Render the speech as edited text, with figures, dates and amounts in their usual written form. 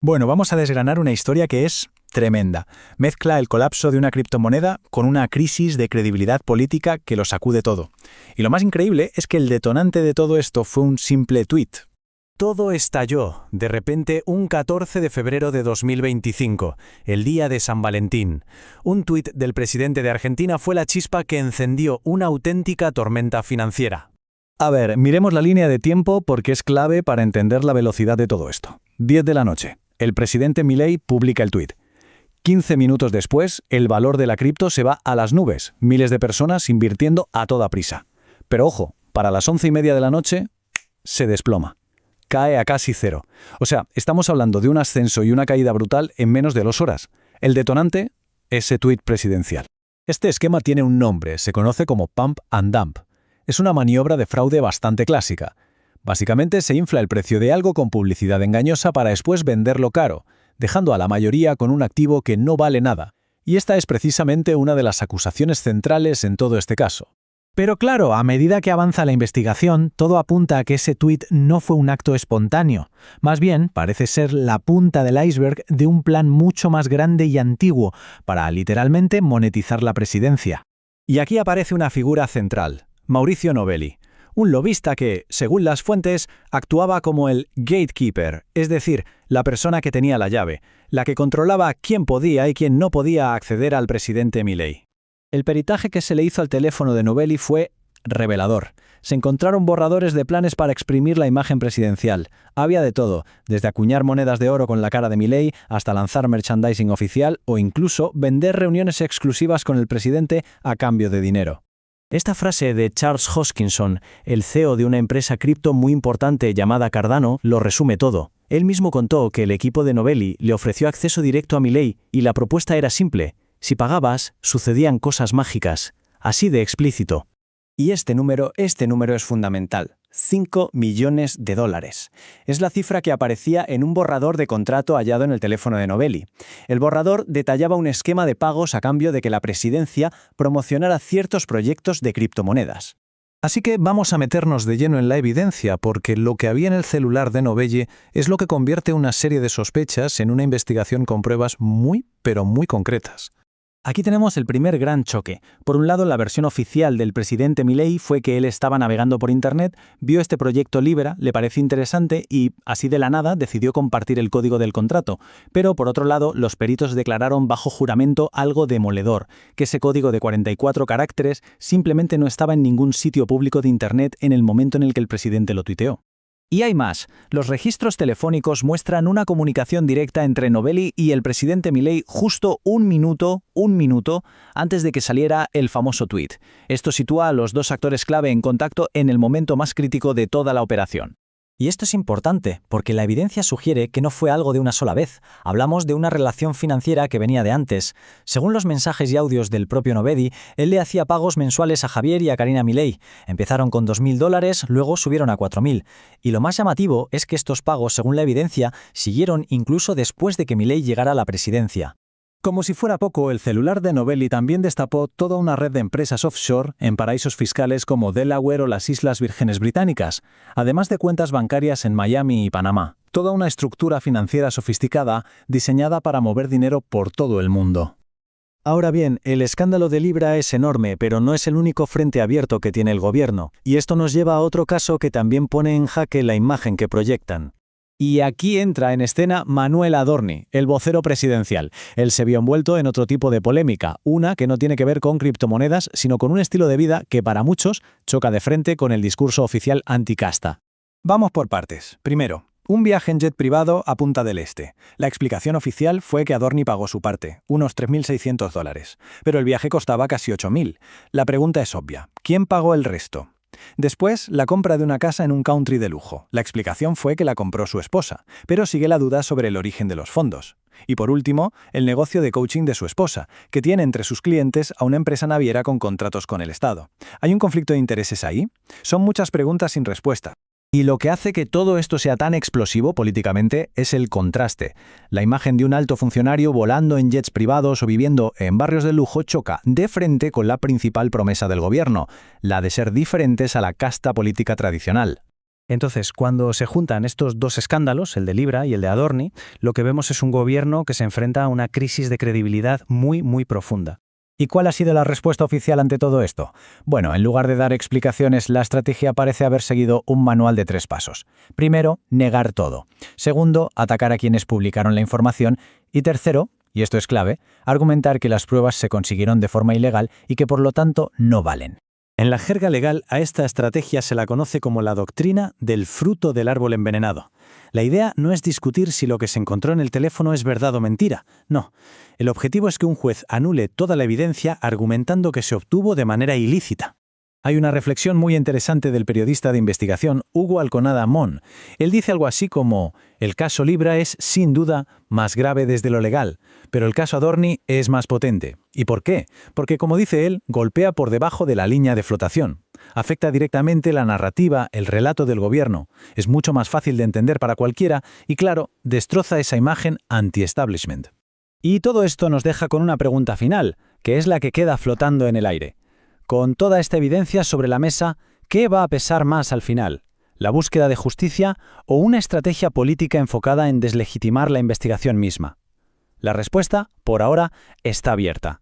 Bueno, vamos a desgranar una historia que es tremenda. Mezcla el colapso de una criptomoneda con una crisis de credibilidad política que lo sacude todo. Y lo más increíble es que el detonante de todo esto fue un simple tuit. Todo estalló, de repente, un 14 de febrero de 2025, el día de San Valentín. Un tuit del presidente de Argentina fue la chispa que encendió una auténtica tormenta financiera. A ver, miremos la línea de tiempo porque es clave para entender la velocidad de todo esto. 10 de la noche. El presidente Milei publica el tuit. 15 minutos después, el valor de la cripto se va a las nubes, miles de personas invirtiendo a toda prisa. Pero ojo, para las 11:30 de la noche, se desploma. Cae a casi cero. O sea, estamos hablando de un ascenso y una caída brutal en menos de 2 horas. El detonante, ese tuit presidencial. Este esquema tiene un nombre, se conoce como Pump and Dump. Es una maniobra de fraude bastante clásica. Básicamente se infla el precio de algo con publicidad engañosa para después venderlo caro, dejando a la mayoría con un activo que no vale nada. Y esta es precisamente una de las acusaciones centrales en todo este caso. Pero claro, a medida que avanza la investigación, todo apunta a que ese tuit no fue un acto espontáneo. Más bien, parece ser la punta del iceberg de un plan mucho más grande y antiguo para, literalmente, monetizar la presidencia. Y aquí aparece una figura central, Mauricio Novelli, un lobista que, según las fuentes, actuaba como el gatekeeper, es decir, la persona que tenía la llave, la que controlaba quién podía y quién no podía acceder al presidente Milei. El peritaje que se le hizo al teléfono de Novelli fue revelador. Se encontraron borradores de planes para exprimir la imagen presidencial. Había de todo, desde acuñar monedas de oro con la cara de Milei hasta lanzar merchandising oficial o incluso vender reuniones exclusivas con el presidente a cambio de dinero. Esta frase de Charles Hoskinson, el CEO de una empresa cripto muy importante llamada Cardano, lo resume todo. Él mismo contó que el equipo de Novelli le ofreció acceso directo a Milei y la propuesta era simple. Si pagabas, sucedían cosas mágicas. Así de explícito. Y este número es fundamental. $5 millones. Es la cifra que aparecía en un borrador de contrato hallado en el teléfono de Novelli. El borrador detallaba un esquema de pagos a cambio de que la presidencia promocionara ciertos proyectos de criptomonedas. Así que vamos a meternos de lleno en la evidencia, porque lo que había en el celular de Novelli es lo que convierte una serie de sospechas en una investigación con pruebas muy, pero muy concretas. Aquí tenemos el primer gran choque. Por un lado, la versión oficial del presidente Milei fue que él estaba navegando por Internet, vio este proyecto Libra, le pareció interesante y, así de la nada, decidió compartir el código del contrato. Pero, por otro lado, los peritos declararon bajo juramento algo demoledor, que ese código de 44 caracteres simplemente no estaba en ningún sitio público de Internet en el momento en el que el presidente lo tuiteó. Y hay más. Los registros telefónicos muestran una comunicación directa entre Novelli y el presidente Milei justo un minuto antes de que saliera el famoso tuit. Esto sitúa a los dos actores clave en contacto en el momento más crítico de toda la operación. Y esto es importante, porque la evidencia sugiere que no fue algo de una sola vez. Hablamos de una relación financiera que venía de antes. Según los mensajes y audios del propio Novelli, él le hacía pagos mensuales a Javier y a Karina Milei. Empezaron con $2.000, luego subieron a $4.000. Y lo más llamativo es que estos pagos, según la evidencia, siguieron incluso después de que Milei llegara a la presidencia. Como si fuera poco, el celular de Novelli también destapó toda una red de empresas offshore en paraísos fiscales como Delaware o las Islas Vírgenes Británicas, además de cuentas bancarias en Miami y Panamá. Toda una estructura financiera sofisticada diseñada para mover dinero por todo el mundo. Ahora bien, el escándalo de Libra es enorme, pero no es el único frente abierto que tiene el gobierno. Y esto nos lleva a otro caso que también pone en jaque la imagen que proyectan. Y aquí entra en escena Manuel Adorni, el vocero presidencial. Él se vio envuelto en otro tipo de polémica, una que no tiene que ver con criptomonedas, sino con un estilo de vida que para muchos choca de frente con el discurso oficial anticasta. Vamos por partes. Primero, un viaje en jet privado a Punta del Este. La explicación oficial fue que Adorni pagó su parte, unos $3.600, pero el viaje costaba casi $8.000. La pregunta es obvia, ¿quién pagó el resto? Después, la compra de una casa en un country de lujo. La explicación fue que la compró su esposa, pero sigue la duda sobre el origen de los fondos. Y por último, el negocio de coaching de su esposa, que tiene entre sus clientes a una empresa naviera con contratos con el Estado. ¿Hay un conflicto de intereses ahí? Son muchas preguntas sin respuesta. Y lo que hace que todo esto sea tan explosivo políticamente es el contraste. La imagen de un alto funcionario volando en jets privados o viviendo en barrios de lujo choca de frente con la principal promesa del gobierno, la de ser diferentes a la casta política tradicional. Entonces, cuando se juntan estos dos escándalos, el de Libra y el de Adorni, lo que vemos es un gobierno que se enfrenta a una crisis de credibilidad muy, muy profunda. ¿Y cuál ha sido la respuesta oficial ante todo esto? Bueno, en lugar de dar explicaciones, la estrategia parece haber seguido un manual de 3 pasos. Primero, negar todo. Segundo, atacar a quienes publicaron la información. Y tercero, y esto es clave, argumentar que las pruebas se consiguieron de forma ilegal y que por lo tanto no valen. En la jerga legal, a esta estrategia se la conoce como la doctrina del fruto del árbol envenenado. La idea no es discutir si lo que se encontró en el teléfono es verdad o mentira. No. El objetivo es que un juez anule toda la evidencia argumentando que se obtuvo de manera ilícita. Hay una reflexión muy interesante del periodista de investigación Hugo Alconada Mon. Él dice algo así como: el caso Libra es, sin duda, más grave desde lo legal, pero el caso Adorni es más potente. ¿Y por qué? Porque, como dice él, golpea por debajo de la línea de flotación. Afecta directamente la narrativa, el relato del gobierno. Es mucho más fácil de entender para cualquiera y, claro, destroza esa imagen anti-establishment. Y todo esto nos deja con una pregunta final, que es la que queda flotando en el aire. Con toda esta evidencia sobre la mesa, ¿qué va a pesar más al final? ¿La búsqueda de justicia o una estrategia política enfocada en deslegitimar la investigación misma? La respuesta, por ahora, está abierta.